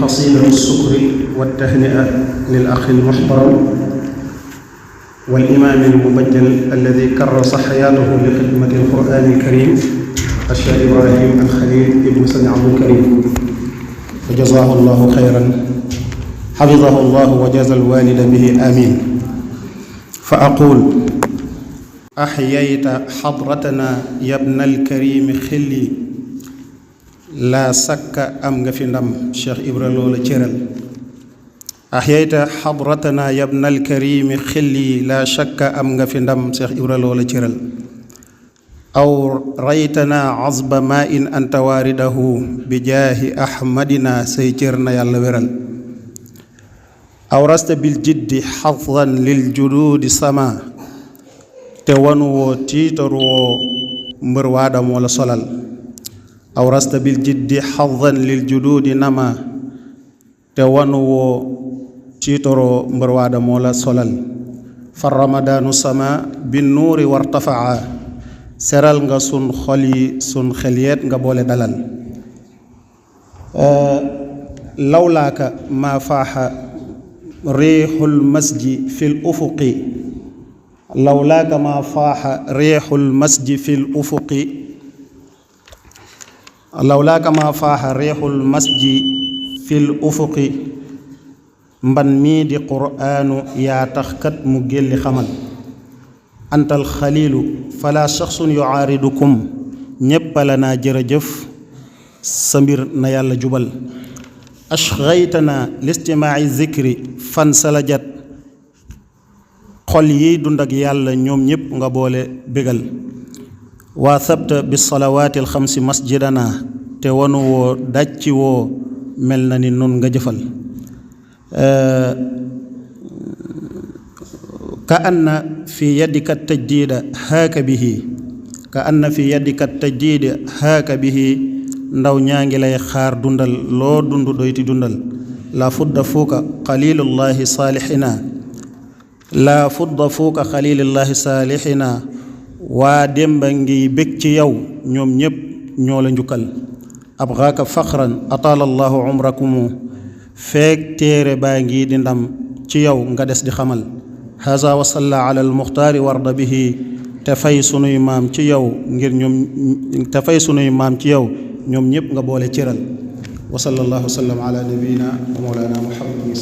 قصيدة الشكر والتهنئة للأخ المحترم والإمام المبجل الذي كرس حياته لخدمة القرآن الكريم الشيخ إبراهيم الخليل ابن سيد عبد الكريم، فجزاه الله خيرا، حفظه الله وجزى الوالد به آمين. فأقول: أحييت حضرتنا يا ابن الكريم خلي، لا سك أم في ndam Cheikh Ibra loola cëral. أحييت حضرتنا يا ابن الكريم خلي، لا شك أم في ndam Cheikh Ibra loola cëral. أو ريتنا عصب ماء أنت وارده بجاه أحمدنا سيجرنا يالا ويرال. أورست بالجد حظا للجدود سما، تونو تيترو مروادا مولا صلال. أورست بالجد حظا للجدود نما، تونو تيترو مروادا مولا صلال. فالرمضان سما بالنور وارتفع، seral nga sun xol yi sun xel yeet nga boole dalal. lawlaaka ma faaxa riixul masji fil ufuqi, lawlaaka ma faaxa riixul masji fil ufuqi, lawlaaka ma faaxa riixul masji fil ufuqi. mban mii di quraanu yaa tax kat mu gélli xamal. antal xaliilu fala shaxsun yuaaridukum, ñépp la naa jërëjëf sa mbir na yàlla jubal. ashxaytana listimaai zikri fan salajat, xol yi dund ak yàlla ñoom ñépp nga boole bégal. waa sabta bi salawaati alxamsi masjidana, te wanu woo dàcci woo mel na ni nun nga jëfal. ka anna fi yadika tajdiida haaka bihi, ka anna fi yadika tajdiida haaka bihi. ndaw ñaa ngi lay xaar dundal loo dund doyti dundal. la fudda fuuka xalilullahi saalixina, la fudda fuuka xalilullahi saalixina. waa démba ngi bég ci yow ñoom ñépp ñoo la njukkal. abgaaka faxran ataalallahu umrakumu, feek téere baa ngi di ndam ci yow nga des di xamal. haza wa salla ala almuxtaari warda bihi, te fay sunuy maam ci yow ngir ñoom, te fay sunuy maam ci yow ñoom ñépp nga boole cëral. wa sallallahu wa sallam ala nabiyina wa mawlana muhammadin